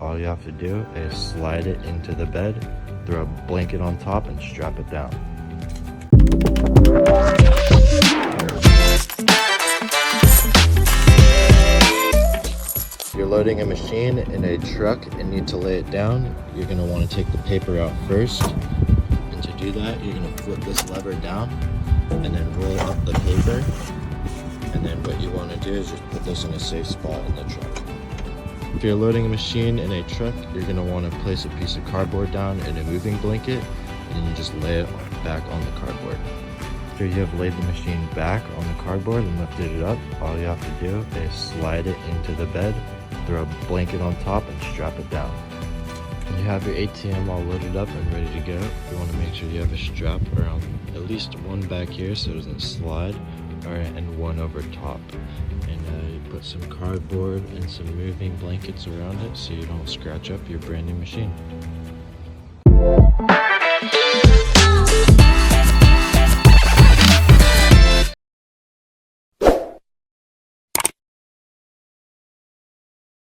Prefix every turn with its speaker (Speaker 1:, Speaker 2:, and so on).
Speaker 1: all you have to do is slide it into the bed, throw a blanket on top, and strap it down. If you're loading a machine in a truck and need to lay it down, you're going to want to take the paper out first. And to do that, you're going to flip this lever down and then roll up the paper. And then what you want to do is just put this in a safe spot in the truck. If you're loading a machine in a truck, you're going to want to place a piece of cardboard down in a moving blanket, and then you just lay it back on the cardboard. After you have laid the machine back on the cardboard and lifted it up, all you have to do is slide it into the bed, throw a blanket on top, and strap it down. When you have your ATM all loaded up and ready to go, you want to make sure you have a strap around at least one back here so it doesn't slide, and one over top. And you put some cardboard and some moving blankets around it so you don't scratch up your brand new machine.